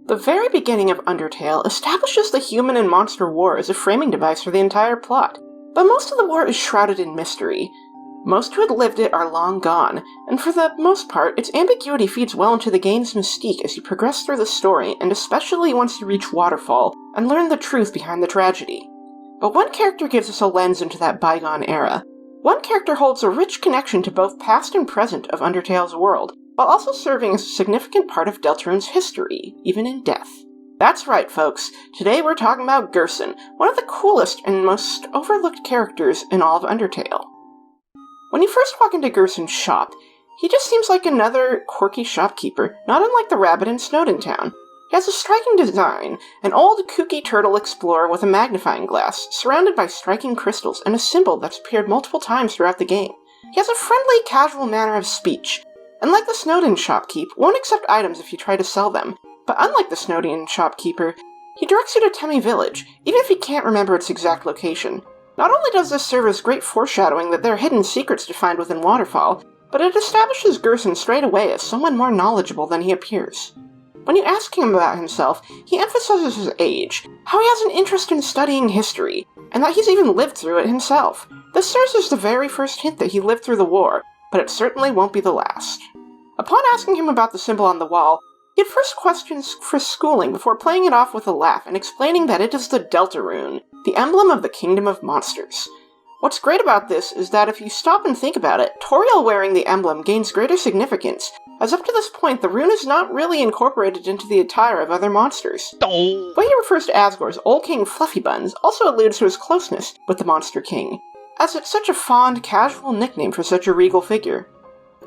The very beginning of Undertale establishes the human and monster war as a framing device for the entire plot, but most of the war is shrouded in mystery. Most who had lived it are long gone, and for the most part, its ambiguity feeds well into the game's mystique as you progress through the story, and especially once you reach Waterfall and learn the truth behind the tragedy. But one character gives us a lens into that bygone era. One character holds a rich connection to both past and present of Undertale's world, while also serving as a significant part of Deltarune's history, even in death. That's right, folks. Today we're talking about Gerson, one of the coolest and most overlooked characters in all of Undertale. When you first walk into Gerson's shop, he just seems like another quirky shopkeeper, not unlike the rabbit in Snowdin Town. He has a striking design, an old, kooky turtle explorer with a magnifying glass, surrounded by striking crystals, and a symbol that's appeared multiple times throughout the game. He has a friendly, casual manner of speech, and like the Snowdin shopkeep, won't accept items if you try to sell them. But unlike the Snowdin shopkeeper, he directs you to Temmie Village, even if he can't remember its exact location. Not only does this serve as great foreshadowing that there are hidden secrets to find within Waterfall, but it establishes Gerson straight away as someone more knowledgeable than he appears. When you ask him about himself, he emphasizes his age, how he has an interest in studying history, and that he's even lived through it himself. This serves as the very first hint that he lived through the war, but it certainly won't be the last. Upon asking him about the symbol on the wall, he at first questions Frisk's schooling before playing it off with a laugh and explaining that it is the Deltarune, the emblem of the Kingdom of Monsters. What's great about this is that if you stop and think about it, Toriel wearing the emblem gains greater significance, as up to this point the rune is not really incorporated into the attire of other monsters. The way he refers to Asgore's Old King Fluffy Buns also alludes to his closeness with the Monster King, as it's such a fond, casual nickname for such a regal figure.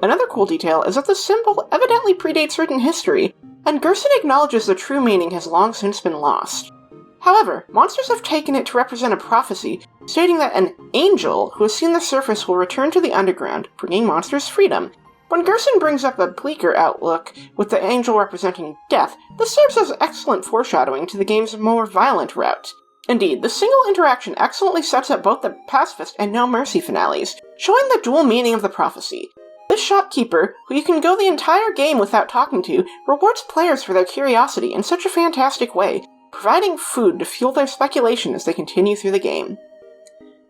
Another cool detail is that the symbol evidently predates written history, and Gerson acknowledges the true meaning has long since been lost. However, monsters have taken it to represent a prophecy, stating that an angel who has seen the surface will return to the underground, bringing monsters freedom. When Gerson brings up a bleaker outlook, with the angel representing death, this serves as excellent foreshadowing to the game's more violent route. Indeed, the single interaction excellently sets up both the Pacifist and No Mercy finales, showing the dual meaning of the prophecy. This shopkeeper, who you can go the entire game without talking to, rewards players for their curiosity in such a fantastic way, providing food to fuel their speculation as they continue through the game.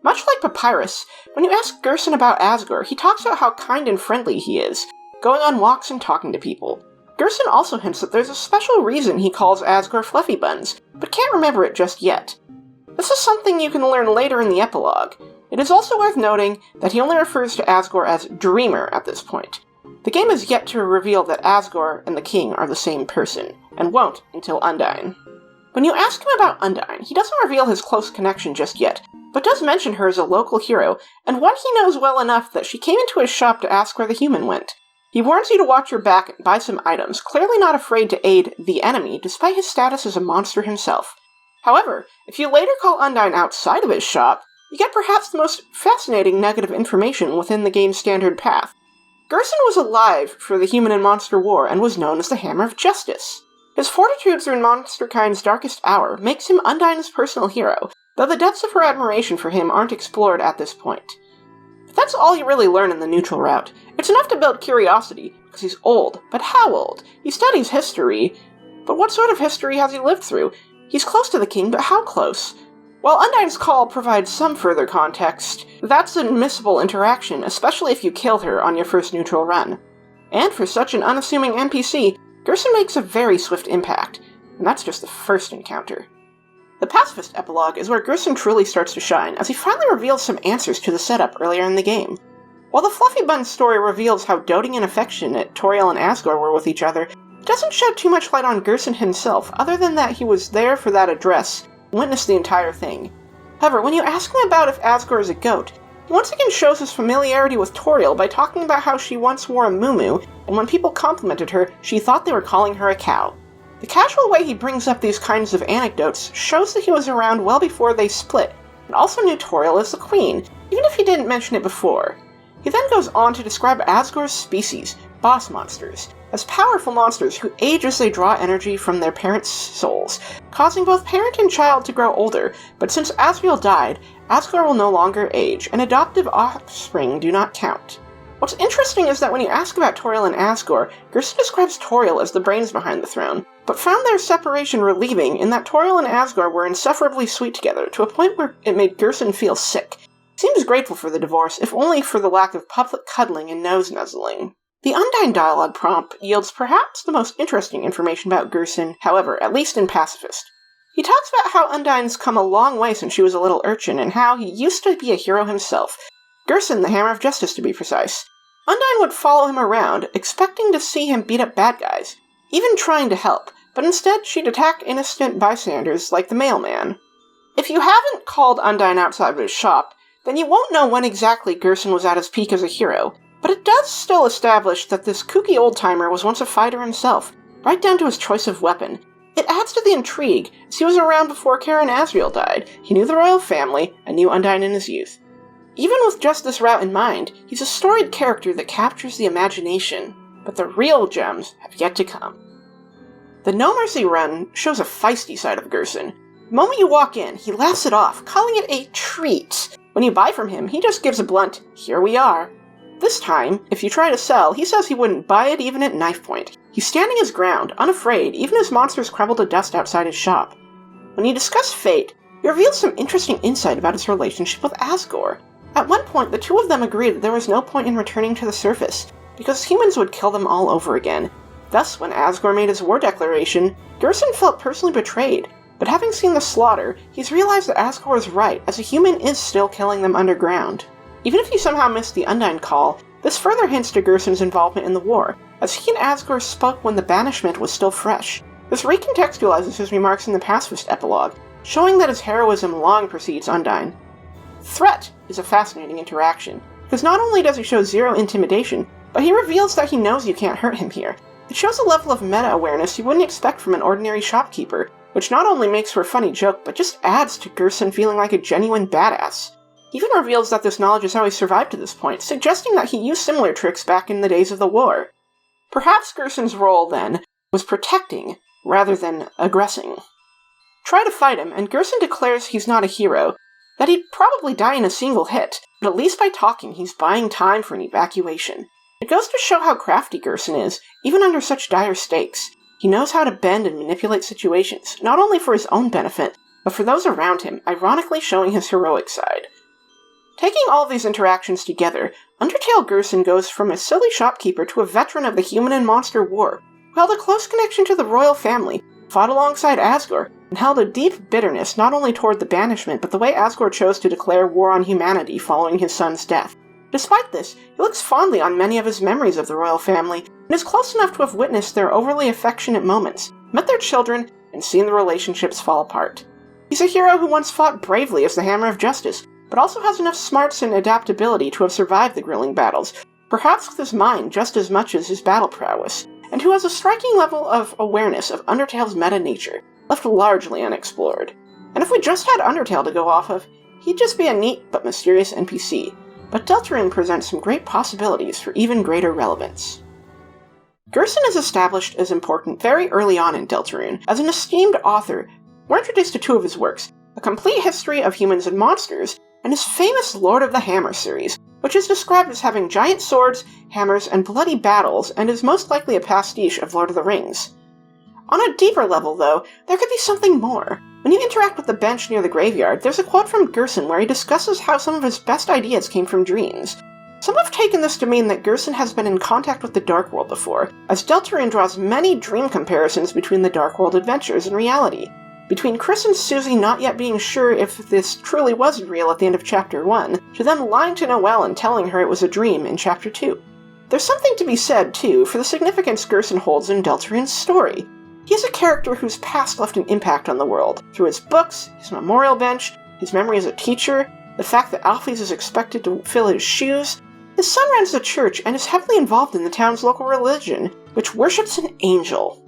Much like Papyrus, when you ask Gerson about Asgore, he talks about how kind and friendly he is, going on walks and talking to people. Gerson also hints that there's a special reason he calls Asgore Fluffy Buns, but can't remember it just yet. This is something you can learn later in the epilogue. It is also worth noting that he only refers to Asgore as Dreamer at this point. The game is yet to reveal that Asgore and the king are the same person, and won't until Undyne. When you ask him about Undyne, he doesn't reveal his close connection just yet, but does mention her as a local hero, and one he knows well enough that she came into his shop to ask where the human went. He warns you to watch your back and buy some items, clearly not afraid to aid the enemy despite his status as a monster himself. However, if you later call Undyne outside of his shop, you get perhaps the most fascinating nugget of information within the game's standard path. Gerson was alive for the human and monster war and was known as the Hammer of Justice. His fortitude through monsterkind's darkest hour makes him Undyne's personal hero, though the depths of her admiration for him aren't explored at this point. But that's all you really learn in the neutral route. It's enough to build curiosity, because he's old, but how old? He studies history, but what sort of history has he lived through? He's close to the king, but how close? While Undyne's call provides some further context, that's an admissible interaction, especially if you kill her on your first neutral run. And for such an unassuming NPC, Gerson makes a very swift impact, and that's just the first encounter. The Pacifist Epilogue is where Gerson truly starts to shine, as he finally reveals some answers to the setup earlier in the game. While the Fluffy Bun story reveals how doting and affectionate Toriel and Asgore were with each other, it doesn't shed too much light on Gerson himself, other than that he was there for that address, and witnessed the entire thing. However, when you ask him about if Asgore is a goat, he once again shows his familiarity with Toriel by talking about how she once wore a muumuu, and when people complimented her, she thought they were calling her a cow. The casual way he brings up these kinds of anecdotes shows that he was around well before they split, and also knew Toriel as the queen, even if he didn't mention it before. He then goes on to describe Asgore's species, boss monsters, as powerful monsters who age as they draw energy from their parents' souls, causing both parent and child to grow older, but since Asriel died, Asgore will no longer age, and adoptive offspring do not count. What's interesting is that when you ask about Toriel and Asgore, Gerson describes Toriel as the brains behind the throne, but found their separation relieving in that Toriel and Asgore were insufferably sweet together, to a point where it made Gerson feel sick. He seems grateful for the divorce, if only for the lack of public cuddling and nose-nuzzling. The Undyne dialogue prompt yields perhaps the most interesting information about Gerson, however, at least in Pacifist. He talks about how Undyne's come a long way since she was a little urchin, and how he used to be a hero himself. Gerson, the Hammer of Justice, to be precise. Undyne would follow him around, expecting to see him beat up bad guys, even trying to help, but instead she'd attack innocent bystanders like the mailman. If you haven't called Undyne outside of his shop, then you won't know when exactly Gerson was at his peak as a hero, but it does still establish that this kooky old-timer was once a fighter himself, right down to his choice of weapon. It adds to the intrigue, as he was around before Karen Asriel died. He knew the royal family, and knew Undyne in his youth. Even with just this route in mind, he's a storied character that captures the imagination, but the real gems have yet to come. The No Mercy run shows a feisty side of Gerson. The moment you walk in, he laughs it off, calling it a treat. When you buy from him, he just gives a blunt, "Here we are." This time, if you try to sell, he says he wouldn't buy it even at knife point. He's standing his ground, unafraid, even as monsters crumble to dust outside his shop. When you discuss fate, he reveals some interesting insight about his relationship with Asgore. At one point, the two of them agreed that there was no point in returning to the surface, because humans would kill them all over again. Thus, when Asgore made his war declaration, Gerson felt personally betrayed, but having seen the slaughter, he's realized that Asgore is right, as a human is still killing them underground. Even if you somehow missed the Undyne call, this further hints to Gerson's involvement in the war, as he and Asgore spoke when the banishment was still fresh. This recontextualizes his remarks in the Pacifist Epilogue, showing that his heroism long precedes Undyne. Threat is a fascinating interaction, because not only does he show zero intimidation, but he reveals that he knows you can't hurt him here. It shows a level of meta-awareness you wouldn't expect from an ordinary shopkeeper, which not only makes for a funny joke, but just adds to Gerson feeling like a genuine badass. He even reveals that this knowledge is how he survived to this point, suggesting that he used similar tricks back in the days of the war. Perhaps Gerson's role, then, was protecting, rather than aggressing. Try to fight him, and Gerson declares he's not a hero, that he'd probably die in a single hit, but at least by talking he's buying time for an evacuation. It goes to show how crafty Gerson is, even under such dire stakes. He knows how to bend and manipulate situations, not only for his own benefit, but for those around him, ironically showing his heroic side. Taking all these interactions together, Undertale Gerson goes from a silly shopkeeper to a veteran of the human and monster war, who held a close connection to the royal family, fought alongside Asgore, and held a deep bitterness not only toward the banishment, but the way Asgore chose to declare war on humanity following his son's death. Despite this, he looks fondly on many of his memories of the royal family, and is close enough to have witnessed their overly affectionate moments, met their children, and seen the relationships fall apart. He's a hero who once fought bravely as the Hammer of Justice, but also has enough smarts and adaptability to have survived the grueling battles, perhaps with his mind just as much as his battle prowess, and who has a striking level of awareness of Undertale's meta-nature, left largely unexplored. And if we just had Undertale to go off of, he'd just be a neat but mysterious NPC, but Deltarune presents some great possibilities for even greater relevance. Gerson is established as important very early on in Deltarune. As an esteemed author, we're introduced to two of his works, A Complete History of Humans and Monsters, and his famous Lord of the Hammer series, which is described as having giant swords, hammers, and bloody battles, and is most likely a pastiche of Lord of the Rings. On a deeper level, though, there could be something more. When you interact with the bench near the graveyard, there's a quote from Gerson where he discusses how some of his best ideas came from dreams. Some have taken this to mean that Gerson has been in contact with the Dark World before, as Deltarune draws many dream comparisons between the Dark World adventures and reality. Between Chris and Susie not yet being sure if this truly was real at the end of Chapter 1, to them lying to Noelle and telling her it was a dream in Chapter 2. There's something to be said, too, for the significance Gerson holds in Deltarune's story. He is a character whose past left an impact on the world, through his books, his memorial bench, his memory as a teacher, the fact that Alphys is expected to fill his shoes. His son runs the church and is heavily involved in the town's local religion, which worships an angel.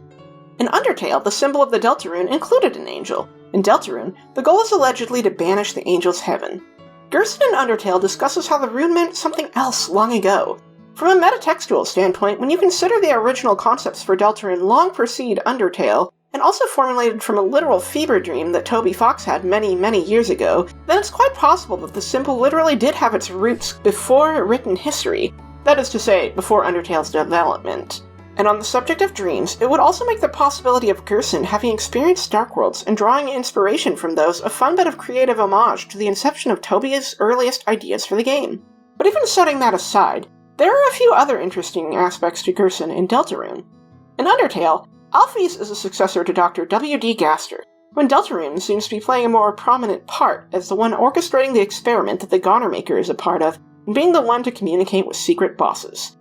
In Undertale, the symbol of the Deltarune included an angel. In Deltarune, the goal is allegedly to banish the angel's heaven. Gerson in Undertale discusses how the rune meant something else long ago. From a metatextual standpoint, when you consider the original concepts for Deltarune long precede Undertale, and also formulated from a literal fever dream that Toby Fox had many, many years ago, then it's quite possible that the symbol literally did have its roots before written history, that is to say, before Undertale's development. And on the subject of dreams, it would also make the possibility of Gerson having experienced Dark Worlds and drawing inspiration from those a fun bit of creative homage to the inception of Toby's earliest ideas for the game. But even setting that aside, there are a few other interesting aspects to Gerson in Deltarune. In Undertale, Alphys is a successor to Dr. W.D. Gaster, when Deltarune seems to be playing a more prominent part as the one orchestrating the experiment that the Goner Maker is a part of, and being the one to communicate with secret bosses.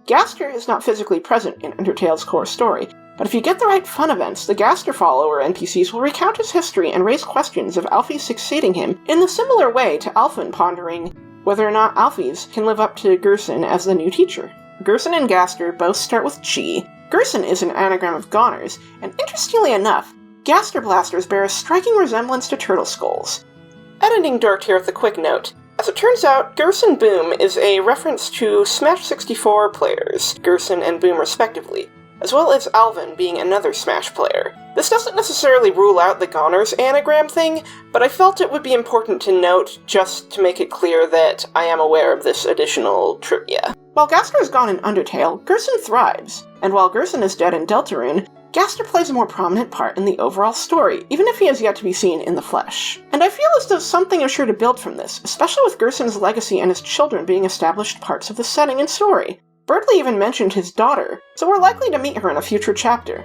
Gaster is not physically present in Undertale's core story, but if you get the right fun events, the Gaster follower NPCs will recount his history and raise questions of Alphys succeeding him in the similar way to Alphen pondering whether or not Alphys can live up to Gerson as the new teacher. Gerson and Gaster both start with G. Gerson is an anagram of Goners, and interestingly enough, Gaster blasters bear a striking resemblance to turtle skulls. Editing dork here with a quick note. As it turns out, Gerson Boom is a reference to Smash 64 players, Gerson and Boom respectively, as well as Alvin being another Smash player. This doesn't necessarily rule out the Goners anagram thing, but I felt it would be important to note just to make it clear that I am aware of this additional trivia. While Gaster is gone in Undertale, Gerson thrives, and while Gerson is dead in Deltarune, Gaster plays a more prominent part in the overall story, even if he has yet to be seen in the flesh. And I feel as though something is sure to build from this, especially with Gerson's legacy and his children being established parts of the setting and story. Birdley even mentioned his daughter, so we're likely to meet her in a future chapter.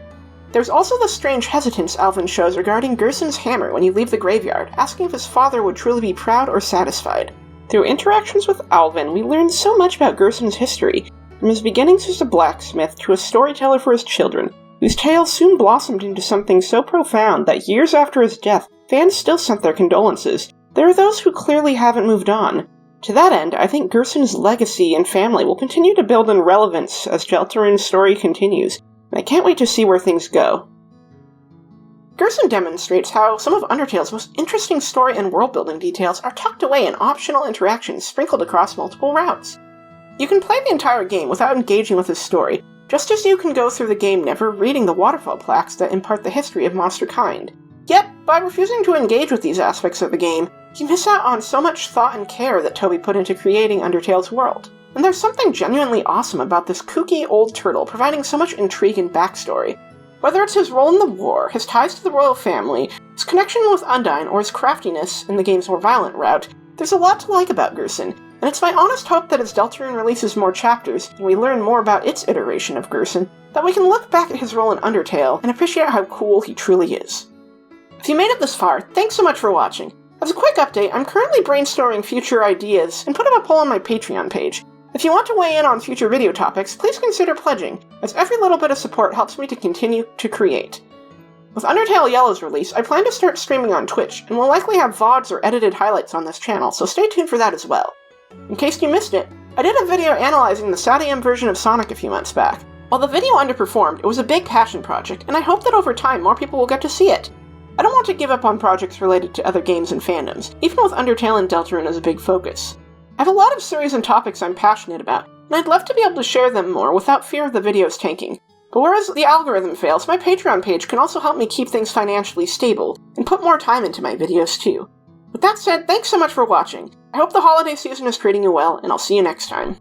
There's also the strange hesitance Alvin shows regarding Gerson's hammer when you leave the graveyard, asking if his father would truly be proud or satisfied. Through interactions with Alvin, we learn so much about Gerson's history, from his beginnings as a blacksmith to a storyteller for his children, whose tale soon blossomed into something so profound that years after his death, fans still sent their condolences. There are those who clearly haven't moved on. To that end, I think Gerson's legacy and family will continue to build in relevance as Deltarune's story continues, and I can't wait to see where things go. Gerson demonstrates how some of Undertale's most interesting story and world-building details are tucked away in optional interactions sprinkled across multiple routes. You can play the entire game without engaging with his story, just as you can go through the game never reading the waterfall plaques that impart the history of monster kind. Yet, by refusing to engage with these aspects of the game, you miss out on so much thought and care that Toby put into creating Undertale's world. And there's something genuinely awesome about this kooky old turtle providing so much intrigue and backstory. Whether it's his role in the war, his ties to the royal family, his connection with Undyne, or his craftiness in the game's more violent route, there's a lot to like about Gerson, and it's my honest hope that as Deltarune releases more chapters, and we learn more about its iteration of Gerson, that we can look back at his role in Undertale and appreciate how cool he truly is. If you made it this far, thanks so much for watching. As a quick update, I'm currently brainstorming future ideas and put up a poll on my Patreon page. If you want to weigh in on future video topics, please consider pledging, as every little bit of support helps me to continue to create. With Undertale Yellow's release, I plan to start streaming on Twitch, and will likely have VODs or edited highlights on this channel, so stay tuned for that as well. In case you missed it, I did a video analyzing the SATAM version of Sonic a few months back. While the video underperformed, it was a big passion project, and I hope that over time more people will get to see it. I don't want to give up on projects related to other games and fandoms, even with Undertale and Deltarune as a big focus. I have a lot of series and topics I'm passionate about, and I'd love to be able to share them more without fear of the videos tanking. But whereas the algorithm fails, my Patreon page can also help me keep things financially stable, and put more time into my videos too. With that said, thanks so much for watching. I hope the holiday season is treating you well, and I'll see you next time.